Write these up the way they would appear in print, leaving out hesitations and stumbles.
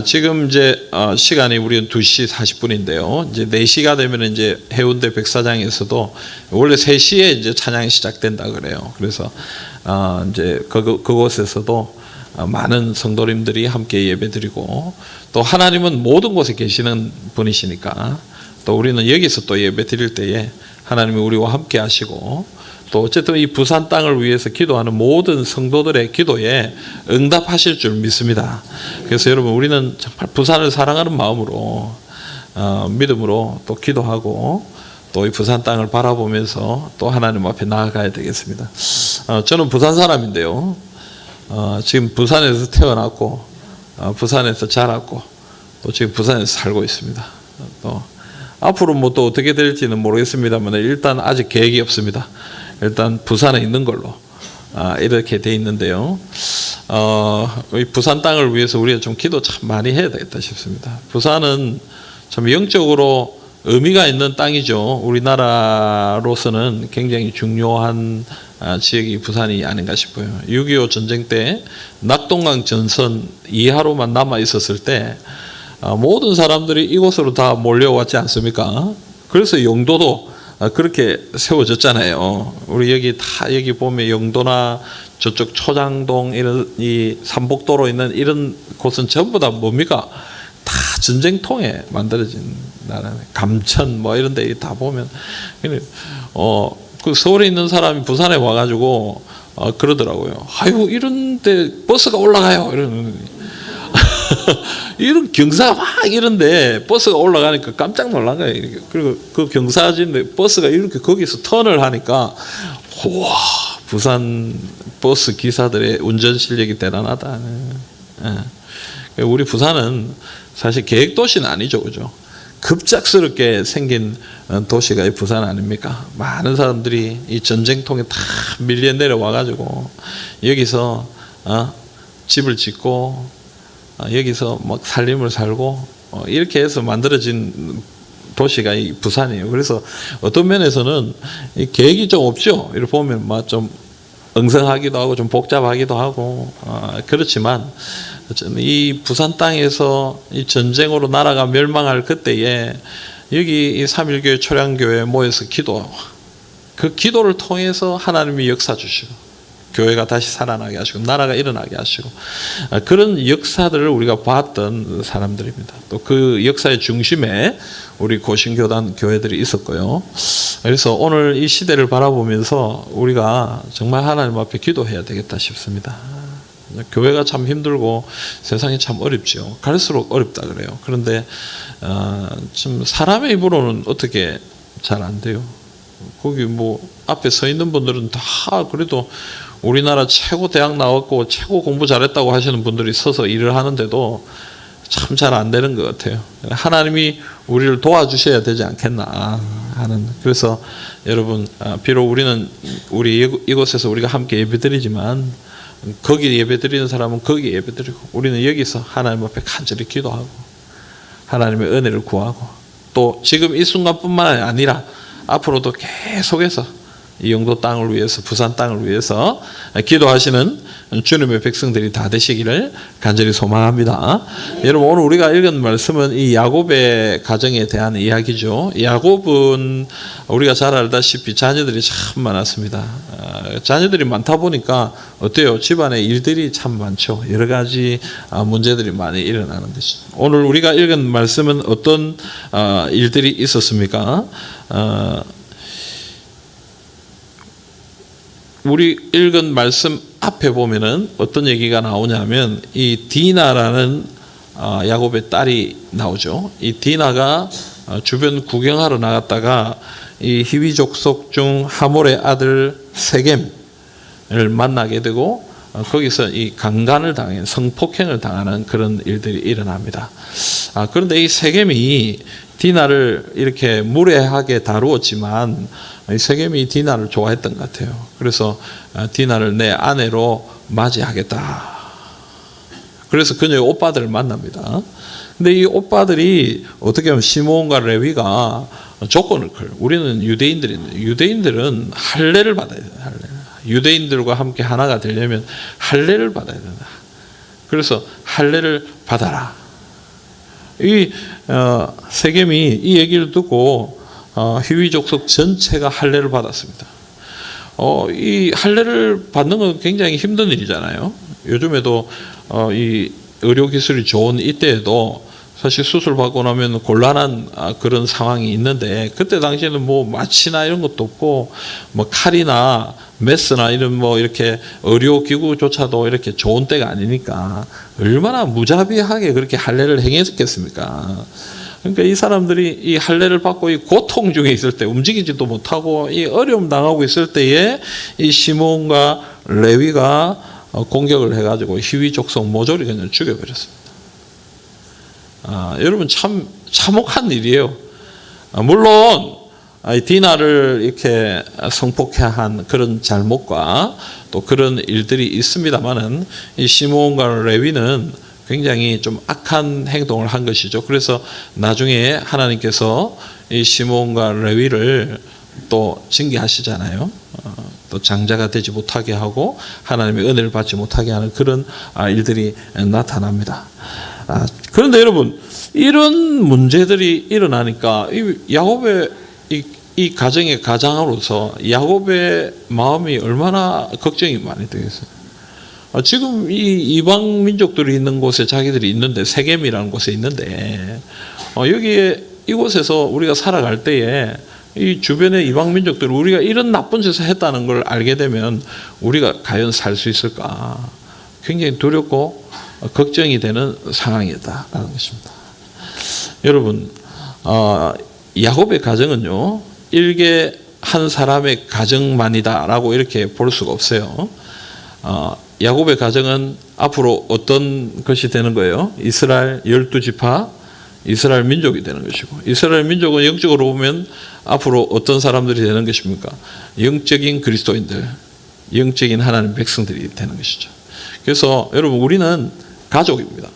지금 이제 시간이 우리는 2시 40분인데요. 이제 4시가 되면 이제 해운대 백사장에서도 원래 3시에 이제 찬양이 시작된다 그래요. 그래서 이제 그곳에서도 많은 성도님들이 함께 예배드리고, 또 하나님은 모든 곳에 계시는 분이시니까 또 우리는 여기서 또 예배드릴 때에 하나님이 우리와 함께 하시고, 또 어쨌든 이 부산 땅을 위해서 기도하는 모든 성도들의 기도에 응답하실 줄 믿습니다. 그래서 여러분, 우리는 정말 부산을 사랑하는 마음으로 믿음으로 또 기도하고 또 이 부산 땅을 바라보면서 또 하나님 앞에 나아가야 되겠습니다. 저는 부산 사람인데요. 지금 부산에서 태어났고 부산에서 자랐고 또 지금 부산에서 살고 있습니다. 또 앞으로 뭐 또 어떻게 될지는 모르겠습니다만 일단 아직 계획이 없습니다. 일단 부산에 있는 걸로 이렇게 돼 있는데요. 이 부산 땅을 위해서 우리가 좀 기도 참 많이 해야 되겠다 싶습니다. 부산은 참 영적으로 의미가 있는 땅이죠. 우리나라로서는 굉장히 중요한 지역이 부산이 아닌가 싶어요. 6.25 전쟁 때 낙동강 전선 이하로만 남아 있었을 때 모든 사람들이 이곳으로 다 몰려왔지 않습니까? 그래서 영도도 그렇게 세워졌잖아요. 우리 여기 보면 영도나 저쪽 초장동 이런 이 삼복도로 있는 이런 곳은 전부 다 뭡니까? 다 전쟁통에 만들어진 나라네. 감천 뭐 이런 데 다 보면 그 서울에 있는 사람이 부산에 와가지고 그러더라고요. 아유, 이런 데 버스가 올라가요. 이런 경사가 막 이런데 버스가 올라가니까 깜짝 놀란 거예요. 그리고 그 경사진데 버스가 이렇게 거기서 턴을 하니까, 와, 부산 버스 기사들의 운전 실력이 대단하다. 우리 부산은 사실 계획도시는 아니죠, 그죠? 급작스럽게 생긴 도시가 이 부산 아닙니까? 많은 사람들이 이 전쟁통에 다 밀려 내려와가지고 여기서 집을 짓고 여기서 뭐 살림을 살고 이렇게 해서 만들어진 도시가 이 부산이에요. 그래서 어떤 면에서는 이 계획이 좀 없죠. 이렇게 보면 막 좀 엉성하기도 하고 좀 복잡하기도 하고 그렇지만 이 부산 땅에서 이 전쟁으로 나라가 멸망할 그때에 여기 이 3.1교회 초량교회에 모여서 그 기도를 통해서 하나님이 역사 주시고 교회가 다시 살아나게 하시고 나라가 일어나게 하시고 그런 역사들을 우리가 봤던 사람들입니다. 또 그 역사의 중심에 우리 고신교단 교회들이 있었고요. 그래서 오늘 이 시대를 바라보면서 우리가 정말 하나님 앞에 기도해야 되겠다 싶습니다. 교회가 참 힘들고 세상이 참 어렵죠. 갈수록 어렵다 그래요. 그런데 좀 사람의 입으로는 어떻게 잘 안 돼요. 거기 뭐 앞에 서 있는 분들은 다 그래도 우리나라 최고 대학 나왔고 최고 공부 잘했다고 하시는 분들이 서서 일을 하는데도 참 잘 안 되는 것 같아요. 하나님이 우리를 도와주셔야 되지 않겠나 하는. 그래서 여러분, 비록 우리는 이곳에서 우리가 함께 예배드리지만 거기 예배드리는 사람은 거기 예배드리고 우리는 여기서 하나님 앞에 간절히 기도하고 하나님의 은혜를 구하고 또 지금 이 순간뿐만 아니라 앞으로도 계속해서 이 영도 땅을 위해서 부산 땅을 위해서 기도하시는 주님의 백성들이 다 되시기를 간절히 소망합니다. 여러분, 오늘 우리가 읽은 말씀은 이 야곱의 가정에 대한 이야기죠. 야곱은 우리가 잘 알다시피 자녀들이 참 많았습니다. 자녀들이 많다 보니까 어때요? 집안에 일들이 참 많죠. 여러 가지 문제들이 많이 일어나는 것이죠. 오늘 우리가 읽은 말씀은 어떤 일들이 있었습니까? 우리 읽은 말씀 앞에 보면은 어떤 얘기가 나오냐면 이 디나라는 야곱의 딸이 나오죠. 이 디나가 주변 구경하러 나갔다가 이 히위 족속 중 하몰의 아들 세겜을 만나게 되고 거기서 이 강간을 당해 성폭행을 당하는 그런 일들이 일어납니다. 그런데 이 세겜이 디나를 이렇게 무례하게 다루었지만 이 세겜이 디나를 좋아했던 것 같아요. 그래서 디나를 내 아내로 맞이하겠다. 그래서 그녀의 오빠들을 만납니다. 근데 이 오빠들이 어떻게 하면 시므온과 레위가 조건을 걸어요. 우리는 유대인들은 할례를 받아야 돼요. 할례. 유대인들과 함께 하나가 되려면 할례를 받아야 된다. 그래서 할례를 받아라. 이 세겜이 이 얘기를 듣고 히위 족속 전체가 할례를 받았습니다. 이 할례를 받는 건 굉장히 힘든 일이잖아요. 요즘에도 이 의료 기술이 좋은 이때에도 사실 수술 받고 나면 곤란한 그런 상황이 있는데, 그때 당시에는 뭐 마취나 이런 것도 없고 뭐 칼이나 메스나 이런 뭐 이렇게 의료 기구조차도 이렇게 좋은 때가 아니니까 얼마나 무자비하게 그렇게 할례를 행했겠습니까? 그러니까 이 사람들이 이 할례를 받고 이 고통 중에 있을 때, 움직이지도 못하고 이 어려움 당하고 있을 때에 이 시몬과 레위가 공격을 해가지고 히위 족속 모조리 그냥 죽여버렸습니다. 여러분 참 참혹한 일이에요. 물론 디나를 이렇게 성폭행한 그런 잘못과 또 그런 일들이 있습니다만은 이 시몬과 레위는 굉장히 좀 악한 행동을 한 것이죠. 그래서 나중에 하나님께서 이 시몬과 레위를 또 징계하시잖아요. 또 장자가 되지 못하게 하고 하나님의 은혜를 받지 못하게 하는 그런 일들이 나타납니다. 그런데 여러분, 이런 문제들이 일어나니까 야곱의 이 가정의 가장으로서 야곱의 마음이 얼마나 걱정이 많이 되겠어요. 지금 이 이방 민족들이 있는 곳에 자기들이 있는데, 세겜이라는 곳에 있는데, 여기에 이곳에서 우리가 살아갈 때에 이 주변의 이방 민족들, 우리가 이런 나쁜 짓을 했다는 걸 알게 되면 우리가 과연 살 수 있을까? 굉장히 두렵고 걱정이 되는 상황이었다라는 것입니다. 여러분, 야곱의 가정은요, 일개 한 사람의 가정만이다라고 이렇게 볼 수가 없어요. 야곱의 가정은 앞으로 어떤 것이 되는 거예요? 이스라엘 12지파, 이스라엘 민족이 되는 것이고, 이스라엘 민족은 영적으로 보면 앞으로 어떤 사람들이 되는 것입니까? 영적인 그리스도인들, 영적인 하나님 백성들이 되는 것이죠. 그래서 여러분, 우리는 가족입니다.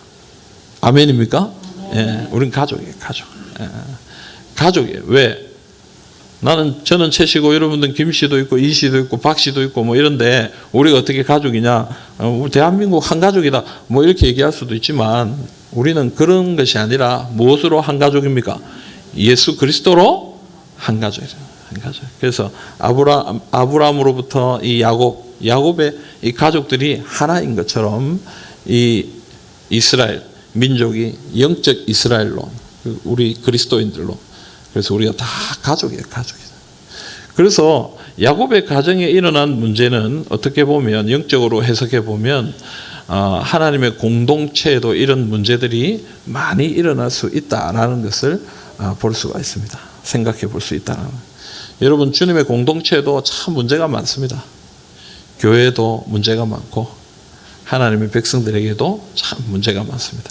아멘입니까? 예, 우리는 가족이에요, 가족. 예, 가족이에요. 왜? 저는 최 씨고 여러분들은 김 씨도 있고 이 씨도 있고 박 씨도 있고 뭐 이런데 우리가 어떻게 가족이냐? 대한민국 한 가족이다. 뭐 이렇게 얘기할 수도 있지만 우리는 그런 것이 아니라 무엇으로 한 가족입니까? 예수 그리스도로 한 가족이에요. 한 가족. 그래서 아브라함으로부터 이 야곱의 이 가족들이 하나인 것처럼 이 이스라엘 민족이 영적 이스라엘로, 우리 그리스도인들로, 그래서 우리가 다 가족이에요, 가족이에요. 그래서 야곱의 가정에 일어난 문제는 어떻게 보면, 영적으로 해석해 보면 하나님의 공동체에도 이런 문제들이 많이 일어날 수 있다라는 것을 볼 수가 있습니다. 생각해 볼 수 있다는. 여러분, 주님의 공동체에도 참 문제가 많습니다. 교회도 문제가 많고 하나님의 백성들에게도 참 문제가 많습니다.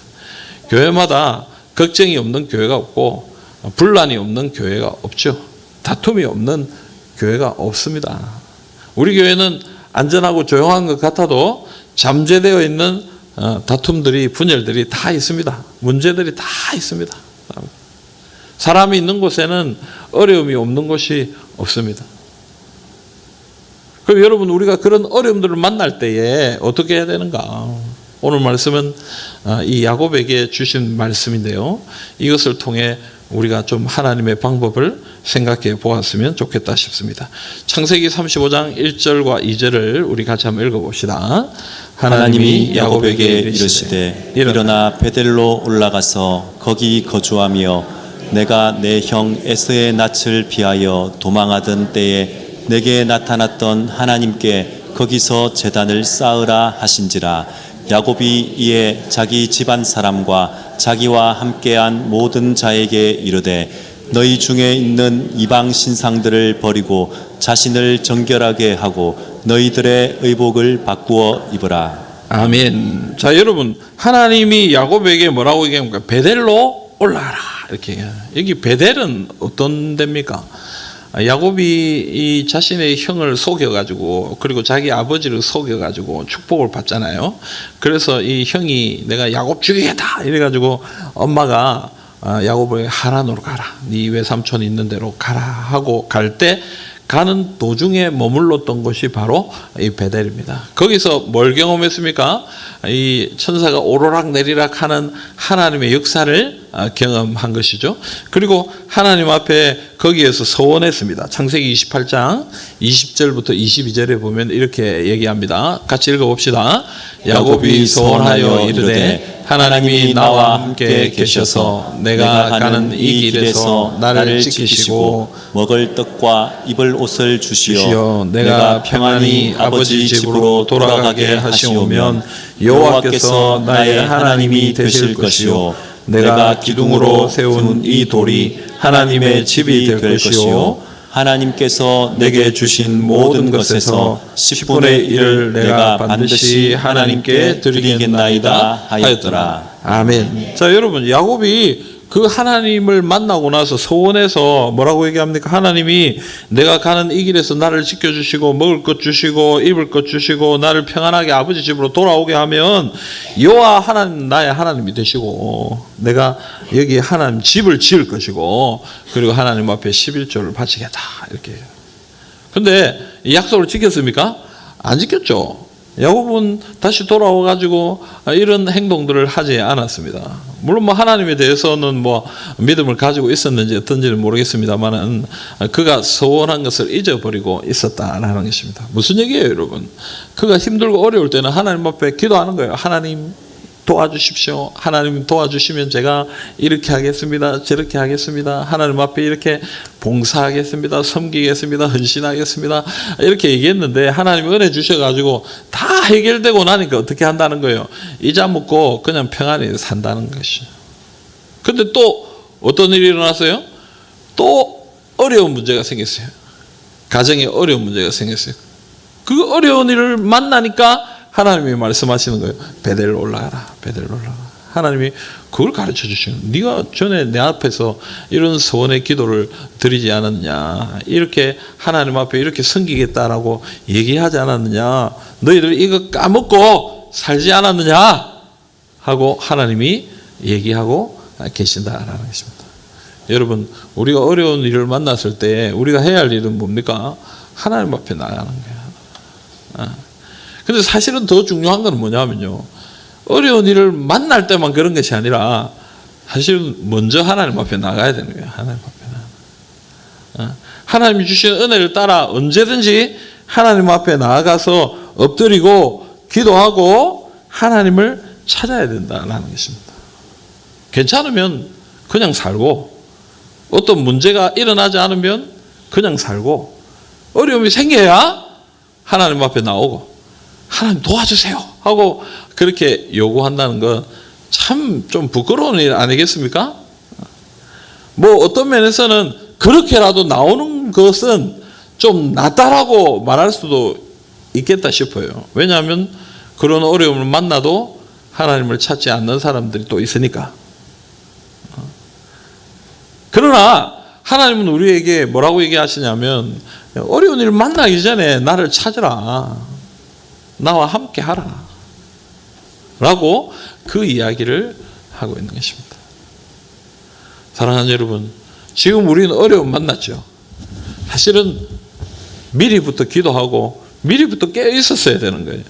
교회마다 걱정이 없는 교회가 없고 분란이 없는 교회가 없죠. 다툼이 없는 교회가 없습니다. 우리 교회는 안전하고 조용한 것 같아도 잠재되어 있는 다툼들이, 분열들이 다 있습니다. 문제들이 다 있습니다. 사람이 있는 곳에는 어려움이 없는 곳이 없습니다. 그럼 여러분, 우리가 그런 어려움들을 만날 때에 어떻게 해야 되는가? 오늘 말씀은 이 야곱에게 주신 말씀인데요, 이것을 통해 우리가 좀 하나님의 방법을 생각해 보았으면 좋겠다 싶습니다. 창세기 35장 1절과 2절을 우리 같이 한번 읽어봅시다. 하나님이 야곱에게 이르시되 일어나 베델로 올라가서 거기 거주하며 내가 내 형 에서의 낯을 피하여 도망하던 때에 내게 나타났던 하나님께 거기서 제단을 쌓으라 하신지라. 야곱이 이에 자기 집안 사람과 자기와 함께한 모든 자에게 이르되 너희 중에 있는 이방 신상들을 버리고 자신을 정결하게 하고 너희들의 의복을 바꾸어 입으라. 아멘. 자, 여러분, 하나님이 야곱에게 뭐라고 얘기합니까? 베델로 올라가라, 이렇게 얘기해요. 여기 베델은 어떤 데입니까? 야곱이 이 자신의 형을 속여가지고, 그리고 자기 아버지를 속여가지고 축복을 받잖아요. 그래서 이 형이 내가 야곱 죽이겠다 이래가지고 엄마가 야곱을 하란으로 가라, 네 외삼촌 있는 데로 가라 하고 갈 때 가는 도중에 머물렀던 곳이 바로 이 베델입니다. 거기서 뭘 경험했습니까? 이 천사가 오르락 내리락 하는 하나님의 역사를 경험한 것이죠. 그리고 하나님 앞에 거기에서 서원했습니다. 창세기 28장 20절부터 22절에 보면 이렇게 얘기합니다. 같이 읽어봅시다. 야곱이 서원하여 이르되 하나님이 나와 함께 계셔서 내가 가는 이 길에서 나를 지키시고 먹을 떡과 입을 옷을 주시어 내가 평안히 아버지 집으로 돌아가게 하시오면 여호와께서 나의 하나님이 되실 것이요 내가 기둥으로 세운 이 돌이 하나님의 집이 될 것이요 하나님께서 내게 주신 모든 것에서 10분의 1을 내가 반드시 하나님께 드리겠나이다 하였더라. 아멘. 자, 여러분, 야곱이 그 하나님을 만나고 나서 서원해서 뭐라고 얘기합니까? 하나님이 내가 가는 이 길에서 나를 지켜주시고 먹을 것 주시고 입을 것 주시고 나를 평안하게 아버지 집으로 돌아오게 하면 여호와 하나님 나의 하나님이 되시고 내가 여기 하나님 집을 지을 것이고 그리고 하나님 앞에 11조를 바치겠다 이렇게 해요. 근데 이 약속을 지켰습니까? 안 지켰죠. 야곱은 다시 돌아와 가지고 이런 행동들을 하지 않았습니다. 물론 뭐 하나님에 대해서는 뭐 믿음을 가지고 있었는지 어떤지는 모르겠습니다만은 그가 서원한 것을 잊어버리고 있었다라는 것입니다. 무슨 얘기예요, 여러분? 그가 힘들고 어려울 때는 하나님 앞에 기도하는 거예요. 하나님 도와주십시오. 하나님 도와주시면 제가 이렇게 하겠습니다. 저렇게 하겠습니다. 하나님 앞에 이렇게 봉사하겠습니다. 섬기겠습니다. 헌신하겠습니다. 이렇게 얘기했는데 하나님이 은혜 주셔가지고 다 해결되고 나니까 어떻게 한다는 거예요? 이자 묻고 그냥 평안히 산다는 것이죠. 근데 또 어떤 일이 일어났어요? 또 어려운 문제가 생겼어요. 가정에 어려운 문제가 생겼어요. 그 어려운 일을 만나니까 하나님이 말씀하시는 거예요. 베델로 올라가라. 베델로 올라가라. 하나님이 그걸 가르쳐 주시는 거예요. 네가 전에 내 앞에서 이런 서원의 기도를 드리지 않았냐. 이렇게 하나님 앞에 이렇게 섬기겠다라고 얘기하지 않았느냐. 너희들 이거 까먹고 살지 않았느냐 하고 하나님이 얘기하고 계신다라는 것입니다. 여러분, 우리가 어려운 일을 만났을 때 우리가 해야 할 일은 뭡니까? 하나님 앞에 나가는 거예요. 근데 사실은 더 중요한 건 뭐냐면요. 어려운 일을 만날 때만 그런 것이 아니라 사실은 먼저 하나님 앞에 나가야 되는 거예요. 하나님 앞에 나가. 하나님이 주신 은혜를 따라 언제든지 하나님 앞에 나아가서 엎드리고 기도하고 하나님을 찾아야 된다는 것입니다. 괜찮으면 그냥 살고 어떤 문제가 일어나지 않으면 그냥 살고 어려움이 생겨야 하나님 앞에 나오고 하나님 도와주세요 하고 그렇게 요구한다는 건 참 좀 부끄러운 일 아니겠습니까? 뭐 어떤 면에서는 그렇게라도 나오는 것은 좀 낫다라고 말할 수도 있겠다 싶어요. 왜냐하면 그런 어려움을 만나도 하나님을 찾지 않는 사람들이 또 있으니까. 그러나 하나님은 우리에게 뭐라고 얘기하시냐면 어려운 일을 만나기 전에 나를 찾으라. 나와 함께 하라. 라고 그 이야기를 하고 있는 것입니다. 사랑하는 여러분, 지금 우리는 어려움 만났죠. 사실은 미리부터 기도하고 미리부터 깨어 있었어야 되는 거예요.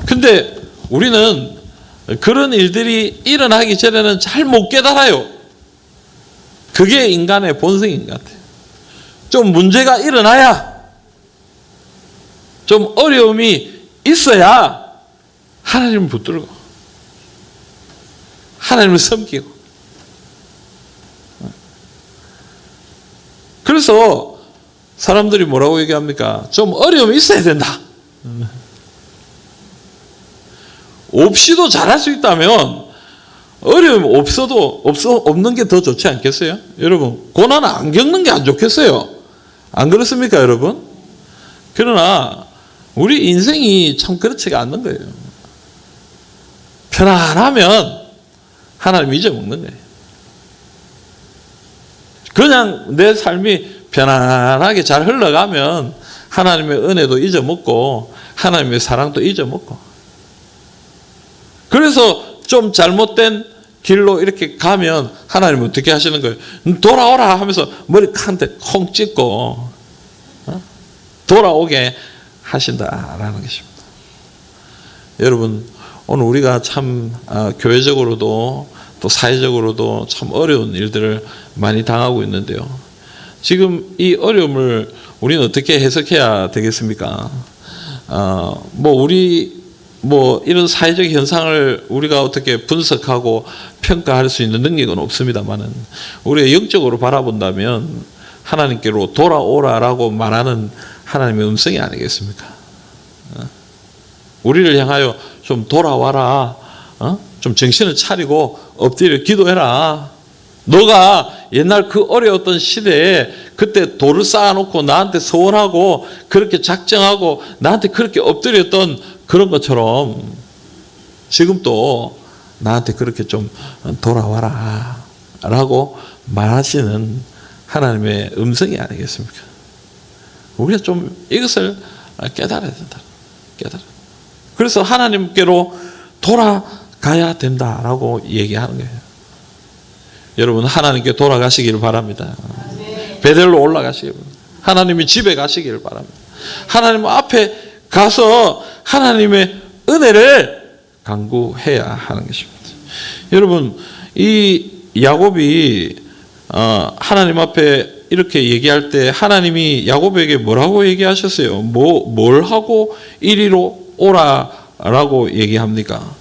근데 우리는 그런 일들이 일어나기 전에는 잘 못 깨달아요. 그게 인간의 본성인 것 같아요. 좀 문제가 일어나야, 좀 어려움이 있어야 하나님을 붙들고 하나님을 섬기고. 그래서 사람들이 뭐라고 얘기합니까? 좀 어려움이 있어야 된다. 없이도 잘할 수 있다면 어려움이 없는 게 더 좋지 않겠어요? 여러분, 고난 안 겪는 게 안 좋겠어요? 안 그렇습니까, 여러분? 그러나 우리 인생이 참 그렇지가 않는 거예요. 편안하면 하나님 잊어먹는 거예요. 그냥 내 삶이 편안하게 잘 흘러가면 하나님의 은혜도 잊어먹고 하나님의 사랑도 잊어먹고. 그래서 좀 잘못된 길로 이렇게 가면 하나님은 어떻게 하시는 거예요? 돌아오라 하면서 머리 칸데 콩 찍고 돌아오게 하신다라는 것입니다. 여러분, 오늘 우리가 참 교회적으로도 또 사회적으로도 참 어려운 일들을 많이 당하고 있는데요. 지금 이 어려움을 우리는 어떻게 해석해야 되겠습니까? 이런 사회적 현상을 우리가 어떻게 분석하고 평가할 수 있는 능력은 없습니다만은, 우리가 영적으로 바라본다면 하나님께로 돌아오라라고 말하는 하나님의 음성이 아니겠습니까? 우리를 향하여 좀 돌아와라. 좀 정신을 차리고 엎드려 기도해라. 너가 옛날 그 어려웠던 시대에 그때 돌을 쌓아놓고 나한테 서원하고 그렇게 작정하고 나한테 그렇게 엎드렸던 그런 것처럼 지금 또 나한테 그렇게 좀 돌아와라 라고 말하시는 하나님의 음성이 아니겠습니까? 우리가 좀 이것을 깨달아야 된다. 그래서 하나님께로 돌아가야 된다라고 얘기하는 거예요. 여러분, 하나님께 돌아가시기를 바랍니다. 베델로 올라가시기를 바랍니다. 하나님의 집에 가시기를 바랍니다. 하나님 앞에 가서 하나님의 은혜를 간구해야 하는 것입니다. 여러분, 이 야곱이 하나님 앞에 이렇게 얘기할 때 하나님이 야곱에게 뭐라고 얘기하셨어요? 뭘 하고 이리로 오라라고 얘기합니까?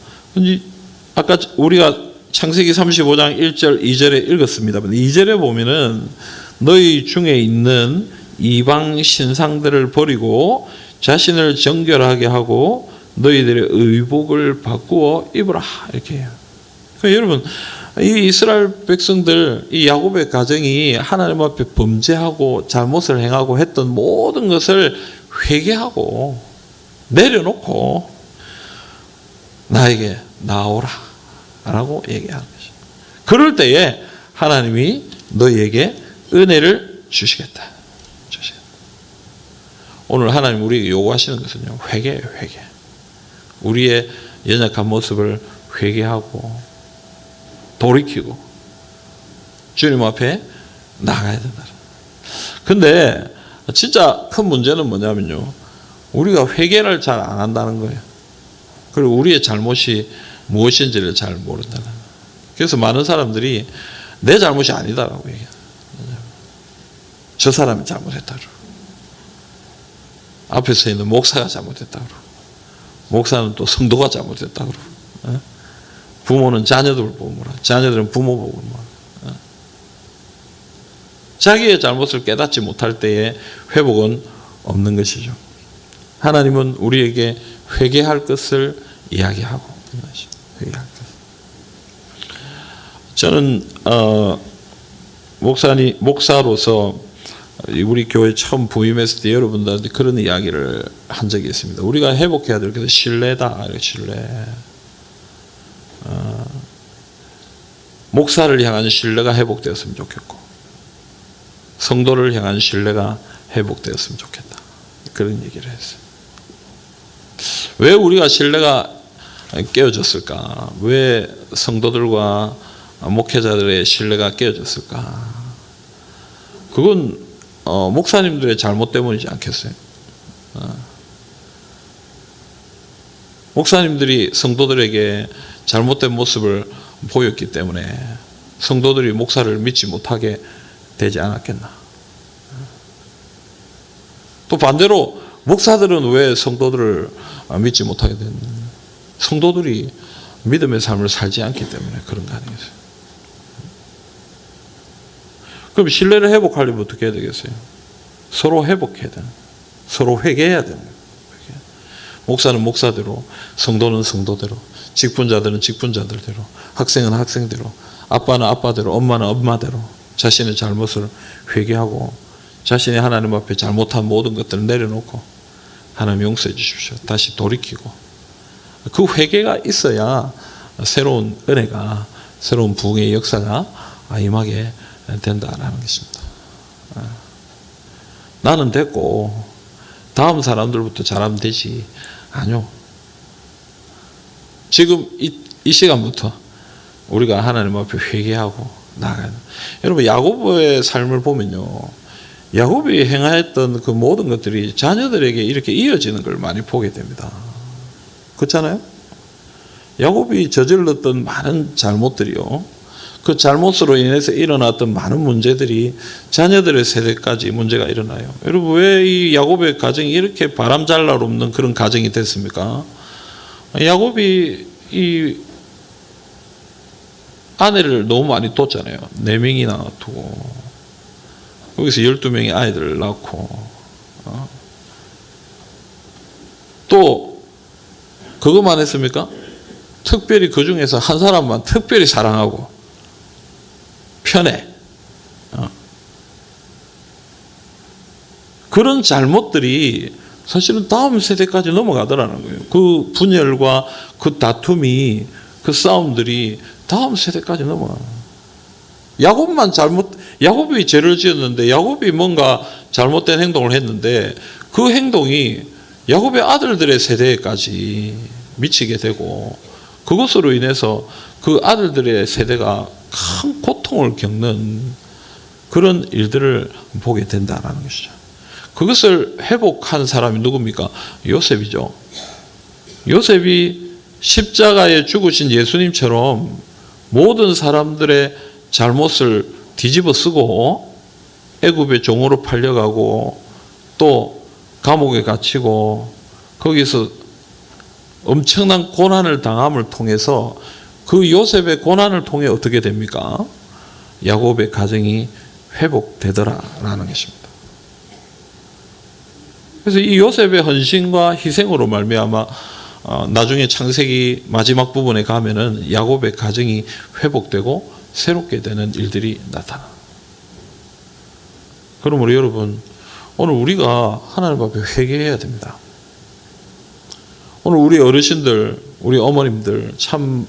아까 우리가 창세기 35장 1절 2절에 읽었습니다. 2절에 보면은 너희 중에 있는 이방 신상들을 버리고 자신을 정결하게 하고 너희들의 의복을 바꾸어 입으라 이렇게 해요. 그러니까 여러분, 이 이스라엘 백성들, 이 야곱의 가정이 하나님 앞에 범죄하고 잘못을 행하고 했던 모든 것을 회개하고 내려놓고 나에게 나오라 라고 얘기하는 것이죠. 그럴 때에 하나님이 너희에게 은혜를 주시겠다. 오늘 하나님 우리에게 요구하시는 것은요, 회개예요. 회개. 우리의 연약한 모습을 회개하고 돌이키고 주님 앞에 나가야 된다. 근데 진짜 큰 문제는 뭐냐면요, 우리가 회개를 잘 안 한다는 거예요. 그리고 우리의 잘못이 무엇인지를 잘 모른다는 거예요. 그래서 많은 사람들이 내 잘못이 아니다라고 얘기해요. 저 사람이 잘못했다고. 앞에 서 있는 목사가 잘못했다고. 목사는 또 성도가 잘못했다고. 부모는 자녀들 보고 뭐라. 자녀들은 부모 보고 뭐라. 자기의 잘못을 깨닫지 못할 때에 회복은 없는 것이죠. 하나님은 우리에게 회개할 것을 이야기하고 회개할 것. 저는 목사로서 우리 교회 처음 부임했을 때 여러분들한테 그런 이야기를 한 적이 있습니다. 우리가 회복해야 될 것은 신뢰다. 신뢰. 목사를 향한 신뢰가 회복되었으면 좋겠고 성도를 향한 신뢰가 회복되었으면 좋겠다. 그런 얘기를 했어요. 왜 우리가 신뢰가 깨어졌을까? 왜 성도들과 목회자들의 신뢰가 깨어졌을까? 그건 목사님들의 잘못 때문이지 않겠어요? 목사님들이 성도들에게 잘못된 모습을 보였기 때문에 성도들이 목사를 믿지 못하게 되지 않았겠나? 또 반대로 목사들은 왜 성도들을 믿지 못하게 됐나? 성도들이 믿음의 삶을 살지 않기 때문에 그런 거 아니겠어요? 그럼 신뢰를 회복하려면 어떻게 해야 되겠어요? 서로 회복해야 되는, 서로 회개해야 되는 거예요. 목사는 목사대로, 성도는 성도대로, 직분자들은 직분자들대로, 학생은 학생대로, 아빠는 아빠대로, 엄마는 엄마대로 자신의 잘못을 회개하고 자신이 하나님 앞에 잘못한 모든 것들을 내려놓고 하나님 용서해 주십시오. 다시 돌이키고 그 회개가 있어야 새로운 은혜가, 새로운 부흥의 역사가 임하게 된다라는 것입니다. 나는 됐고 다음 사람들부터 잘하면 되지. 아니요. 지금 이 시간부터 우리가 하나님 앞에 회개하고 나아가는. 여러분 야고보의 삶을 보면요, 야곱이 행하였던 그 모든 것들이 자녀들에게 이렇게 이어지는 걸 많이 보게 됩니다. 그렇잖아요? 야곱이 저질렀던 많은 잘못들이요, 그 잘못으로 인해서 일어났던 많은 문제들이 자녀들의 세대까지 문제가 일어나요. 여러분 왜 이 야곱의 가정이 이렇게 바람잘날 없는 그런 가정이 됐습니까? 야곱이 이 아내를 너무 많이 뒀잖아요. 4명이나 두고 거기서 12명의 아이들을 낳고, 또 그것만 했습니까? 특별히 그 중에서 한 사람만 특별히 사랑하고 편해. 그런 잘못들이 사실은 다음 세대까지 넘어가더라는 거예요. 그 분열과 그 다툼이, 그 싸움들이 다음 세대까지 넘어가. 야곱이 죄를 지었는데, 야곱이 뭔가 잘못된 행동을 했는데 그 행동이 야곱의 아들들의 세대까지 미치게 되고, 그것으로 인해서 그 아들들의 세대가 큰 고통을 겪는 그런 일들을 보게 된다는 것이죠. 그것을 회복한 사람이 누굽니까? 요셉이죠. 요셉이 십자가에 죽으신 예수님처럼 모든 사람들의 잘못을 뒤집어 쓰고 애굽의 종으로 팔려가고 또 감옥에 갇히고 거기서 엄청난 고난을 당함을 통해서 그 요셉의 고난을 통해 어떻게 됩니까? 야곱의 가정이 회복되더라라는 것입니다. 그래서 이 요셉의 헌신과 희생으로 말미암아 나중에 창세기 마지막 부분에 가면은 야곱의 가정이 회복되고 새롭게 되는 일들이 나타나. 그러므로 여러분, 오늘 우리가 하나님 앞에 회개해야 됩니다. 오늘 우리 어르신들, 우리 어머님들 참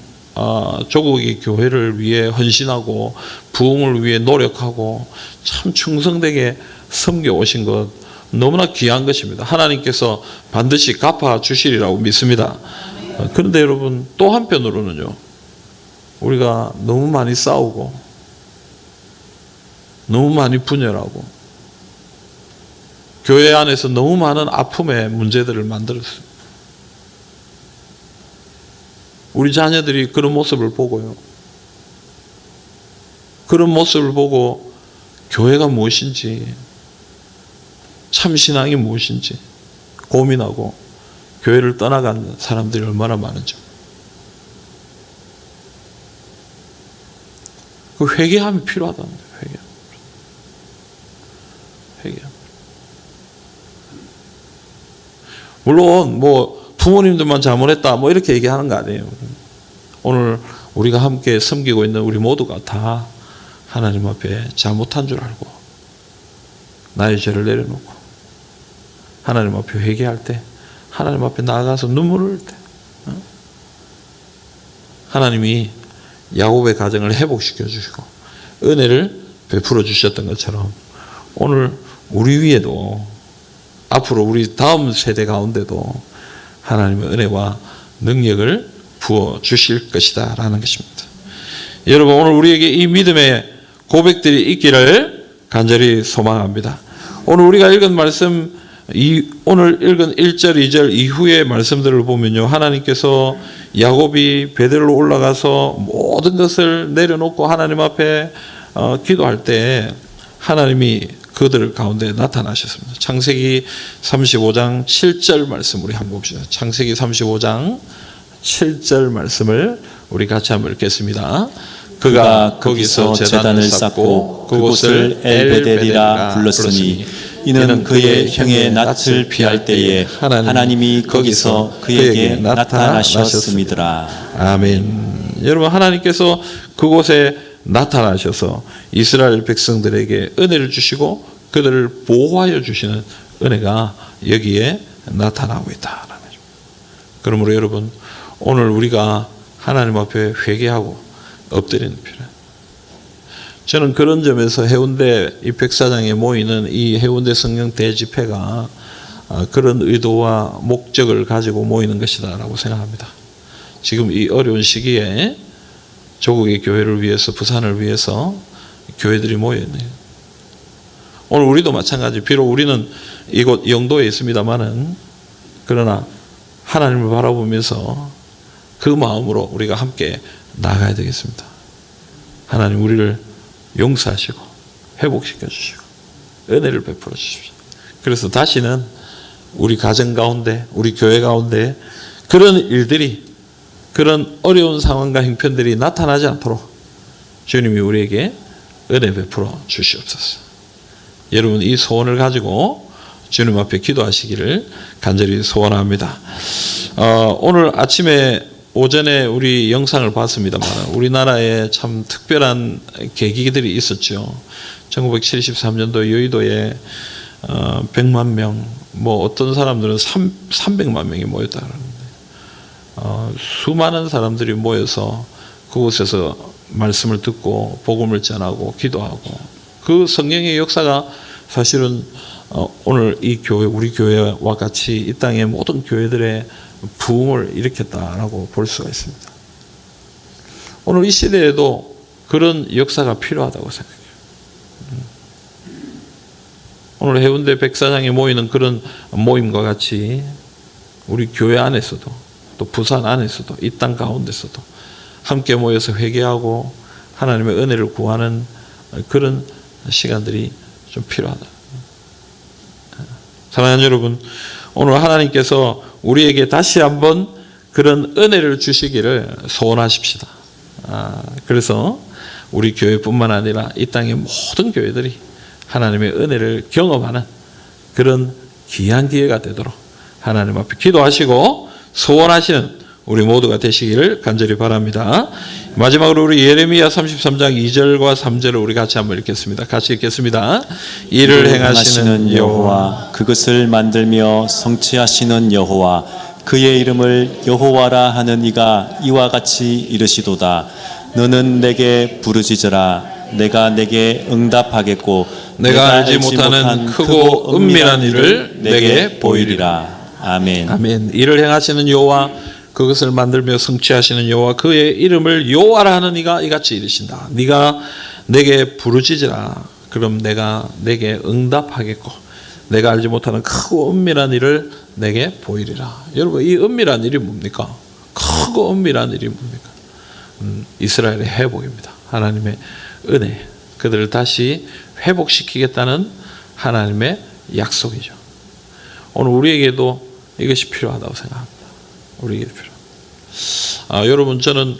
조국의 교회를 위해 헌신하고 부흥을 위해 노력하고 참 충성되게 섬겨 오신 것 너무나 귀한 것입니다. 하나님께서 반드시 갚아 주시리라고 믿습니다. 그런데 여러분, 또 한편으로는요, 우리가 너무 많이 싸우고 너무 많이 분열하고 교회 안에서 너무 많은 아픔의 문제들을 만들었어요. 우리 자녀들이 그런 모습을 보고요, 그런 모습을 보고 교회가 무엇인지, 참신앙이 무엇인지 고민하고 교회를 떠나간 사람들이 얼마나 많은지. 그 회개함이 필요하다는 거예요. 회개함. 물론 뭐 부모님들만 잘못했다 뭐 이렇게 얘기하는 거 아니에요. 오늘 우리가 함께 섬기고 있는 우리 모두가 다 하나님 앞에 잘못한 줄 알고 나의 죄를 내려놓고 하나님 앞에 회개할 때, 하나님 앞에 나아가서 눈물을 흘릴 때, 하나님이 야곱의 가정을 회복시켜 주시고 은혜를 베풀어 주셨던 것처럼 오늘 우리 위에도, 앞으로 우리 다음 세대 가운데도 하나님의 은혜와 능력을 부어 주실 것이다 라는 것입니다. 여러분, 오늘 우리에게 이 믿음의 고백들이 있기를 간절히 소망합니다. 오늘 우리가 읽은 말씀, 오늘 읽은 1절, 2절 이후의 말씀들을 보면요, 하나님께서 야곱이 베델로 올라가서 모든 것을 내려놓고 하나님 앞에 기도할 때 하나님이 그들 가운데 나타나셨습니다. 창세기 35장 7절 말씀 우리 한번 봅시다. 창세기 35장 7절 말씀을 우리 같이 한번 읽겠습니다. 그가 거기서 제단을 쌓고 그곳을 엘베델이라 불렀으니 이는 그의 형의 낯을 피할 때에 하나님이 거기서 그에게 나타나셨음이더라. 아멘. 여러분, 하나님께서 그곳에 나타나셔서 이스라엘 백성들에게 은혜를 주시고 그들을 보호하여 주시는 은혜가 여기에 나타나고 있다. 그러므로 여러분, 오늘 우리가 하나님 앞에 회개하고 엎드리는 필요해요. 저는 그런 점에서 해운대 이 백사장에 모이는 이 해운대 성령 대집회가 그런 의도와 목적을 가지고 모이는 것이다 라고 생각합니다. 지금 이 어려운 시기에 조국의 교회를 위해서, 부산을 위해서 교회들이 모여있네요. 오늘 우리도 마찬가지. 비록 우리는 이곳 영도에 있습니다마는, 그러나 하나님을 바라보면서 그 마음으로 우리가 함께 나가야 되겠습니다. 하나님 우리를 용서하시고 회복시켜 주시고 은혜를 베풀어 주십시오. 그래서 다시는 우리 가정 가운데, 우리 교회 가운데 그런 일들이, 그런 어려운 상황과 형편들이 나타나지 않도록 주님이 우리에게 은혜 베풀어 주시옵소서. 여러분 이 소원을 가지고 주님 앞에 기도하시기를 간절히 소원합니다. 오늘 아침에 오전에 우리 영상을 봤습니다만 우리나라에 참 특별한 계기들이 있었죠. 1973년도 여의도에 100만 명, 뭐 어떤 사람들은 300만 명이 모였다 그러는데, 수많은 사람들이 모여서 그곳에서 말씀을 듣고 복음을 전하고 기도하고, 그 성령의 역사가 사실은 오늘 이 교회, 우리 교회와 같이 이 땅의 모든 교회들의 부흥을 일으켰다라고 볼 수가 있습니다. 오늘 이 시대에도 그런 역사가 필요하다고 생각해요. 오늘 해운대 백사장에 모이는 그런 모임과 같이 우리 교회 안에서도, 또 부산 안에서도, 이 땅 가운데서도 함께 모여서 회개하고 하나님의 은혜를 구하는 그런 시간들이 좀 필요하다. 사랑하는 여러분, 오늘 하나님께서 우리에게 다시 한번 그런 은혜를 주시기를 소원하십시다. 그래서 우리 교회뿐만 아니라 이 땅의 모든 교회들이 하나님의 은혜를 경험하는 그런 귀한 기회가 되도록 하나님 앞에 기도하시고 소원하시는 우리 모두가 되시기를 간절히 바랍니다. 마지막으로 우리 예레미야 33장 2절과 3절을 우리 같이 한번 읽겠습니다. 같이 읽겠습니다. 이를 행하시는 여호와, 그것을 만들며 성취하시는 여호와, 그의 이름을 여호와라 하는 이가 이와 같이 이르시도다. 너는 내게 부르짖으라. 내가 내게 응답하겠고 내가 알지 못하는 크고 은밀한 일을 내게 보이리라. 아멘. 아멘. 이를 행하시는 여호와, 그것을 만들며 성취하시는 여호와, 그의 이름을 여호와라 하는 이가 이같이 이르신다. 네가 내게 부르짖으라. 그럼 내가 내게 응답하겠고 내가 알지 못하는 크고 은밀한 일을 내게 보이리라. 여러분 이 은밀한 일이 뭡니까? 크고 은밀한 일이 뭡니까? 이스라엘의 회복입니다. 하나님의 은혜, 그들을 다시 회복시키겠다는 하나님의 약속이죠. 오늘 우리에게도 이것이 필요하다고 생각합니다. 우리에게 필요. 여러분 저는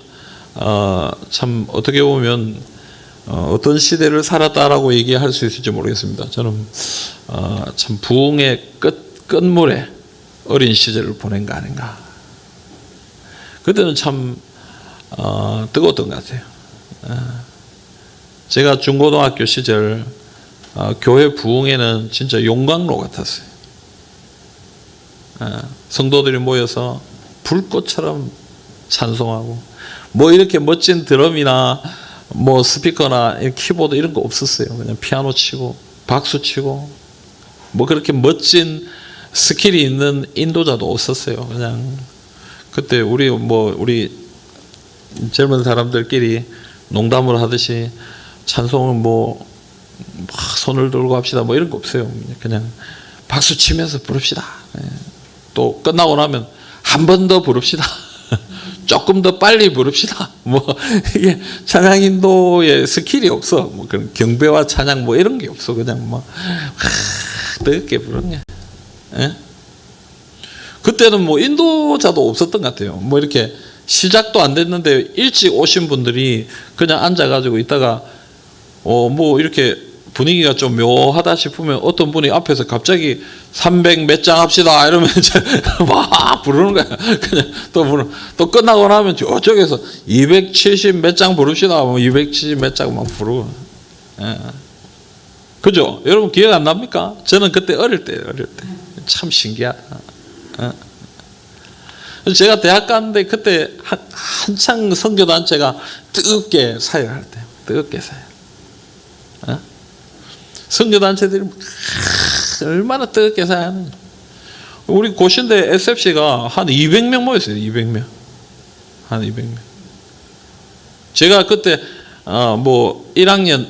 참 어떻게 보면 어떤 시대를 살았다라고 얘기할 수 있을지 모르겠습니다. 저는 참 부흥의 끝물에 어린 시절을 보낸 거 아닌가. 그때는 참 뜨거웠던 것 같아요. 제가 중고등학교 시절 교회 부흥회는 진짜 용광로 같았어요. 성도들이 모여서 불꽃처럼 찬송하고, 뭐 이렇게 멋진 드럼이나 뭐 스피커나 키보드 이런 거 없었어요. 그냥 피아노 치고 박수 치고, 뭐 그렇게 멋진 스킬이 있는 인도자도 없었어요. 그냥 그때 우리 젊은 사람들끼리 농담을 하듯이 찬송은 뭐 막 손을 들고 합시다 뭐 이런 거 없어요. 그냥 박수 치면서 부릅시다. 또 끝나고 나면 한 번 더 부릅시다. 조금 더 빨리 부릅시다. 뭐 이게 찬양 인도의 스킬이 없어. 뭐 그런 경배와 찬양 뭐 이런 게 없어. 그냥 뭐 뜨겁게 부르는 게. 그때는 뭐 인도자도 없었던 것 같아요. 뭐 이렇게 시작도 안 됐는데 일찍 오신 분들이 그냥 앉아가지고 있다가 뭐 이렇게 분위기가 좀 묘하다 싶으면 어떤 분이 앞에서 갑자기 300 몇 장 합시다 이러면 이제 막 부르는 거야. 그냥 또 끝나고 나면 저쪽에서 270 몇 장 부릅시다. 뭐 270 몇 장 막 부르고. 그죠? 여러분 기억 안 납니까? 저는 그때 어릴 때 참 신기하다. 제가 대학 갔는데 그때 한창 선교단체가 뜨겁게 사역할 때, 뜨겁게 사역. 선교단체들이 얼마나 뜨겁게 사역하는지. 우리 고신대 SFC가 한 200명 모였어요. 200명. 한 200명. 제가 그때 뭐 1학년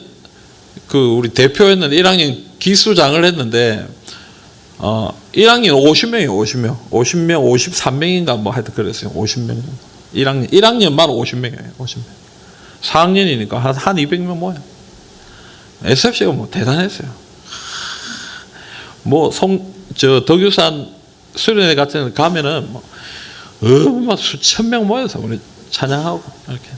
그 우리 대표였는데 1학년 기수장을 했는데 1학년 50명이에요. 50명 53명인가 뭐 하여튼 그랬어요. 50명 1학년만 50명이에요. 50명 4학년이니까 한 200명 모여요. SFC가 뭐 대단했어요. 뭐 덕유산 수련회 같은 데 가면은 막 수천 명 모여서 우리 찬양하고 이렇게.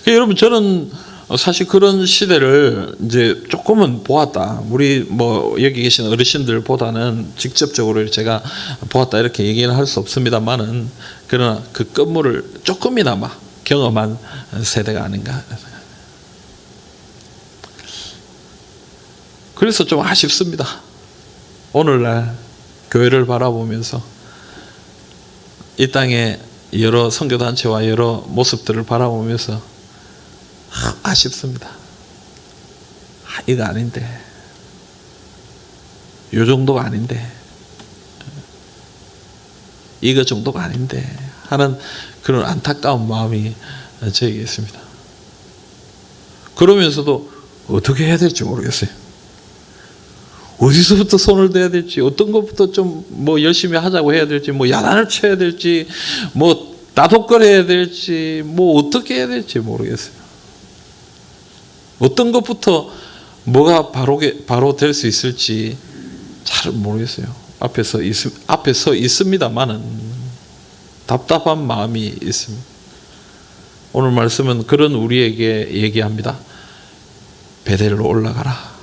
여러분 저는 사실 그런 시대를 이제 조금은 보았다. 우리 뭐 여기 계신 어르신들보다는 직접적으로 제가 보았다 이렇게 얘기는 할 수 없습니다만은 그러나 그 끝물을 조금이나마 경험한 세대가 아닌가. 그래서 좀 아쉽습니다. 오늘날 교회를 바라보면서 이 땅의 여러 선교단체와 여러 모습들을 바라보면서 아쉽습니다. 이거 아닌데, 요 정도가 아닌데, 이거 정도가 아닌데 하는 그런 안타까운 마음이 저에게 있습니다. 그러면서도 어떻게 해야 될지 모르겠어요. 어디서부터 손을 대야 될지, 어떤 것부터 좀 뭐 열심히 하자고 해야 될지, 뭐 야단을 쳐야 될지, 뭐 다독거려야 될지, 뭐 어떻게 해야 될지 모르겠어요. 어떤 것부터 뭐가 바로 될 수 있을지 잘 모르겠어요. 앞에 서 있습니다만은 답답한 마음이 있습니다. 오늘 말씀은 그런 우리에게 얘기합니다. 베델로 올라가라.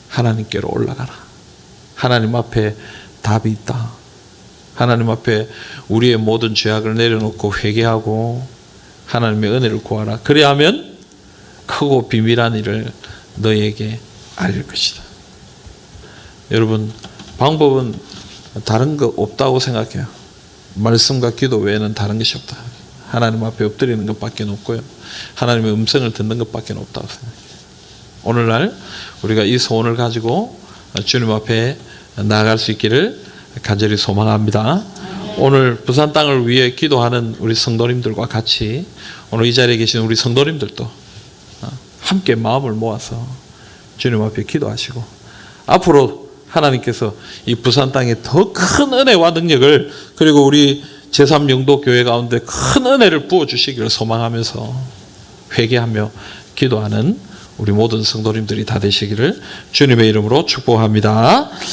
하나님께로 올라가라. 하나님 앞에 답이 있다. 하나님 앞에 우리의 모든 죄악을 내려놓고 회개하고 하나님의 은혜를 구하라. 그래야 하면 크고 비밀한 일을 너희에게 알릴 것이다. 여러분, 방법은 다른 거 없다고 생각해요. 말씀과 기도 외에는 다른 것이 없다. 하나님 앞에 엎드리는 것밖에 없고요. 하나님의 음성을 듣는 것밖에 없다고 생각해요. 오늘날 우리가 이 소원을 가지고 주님 앞에 나아갈 수 있기를 간절히 소망합니다. 오늘 부산 땅을 위해 기도하는 우리 성도님들과 같이 오늘 이 자리에 계신 우리 성도님들도 함께 마음을 모아서 주님 앞에 기도하시고 앞으로 하나님께서 이 부산 땅에 더 큰 은혜와 능력을 그리고 우리 제3영도 교회 가운데 큰 은혜를 부어주시기를 소망하면서 회개하며 기도하는 우리 모든 성도님들이 다 되시기를 주님의 이름으로 축복합니다.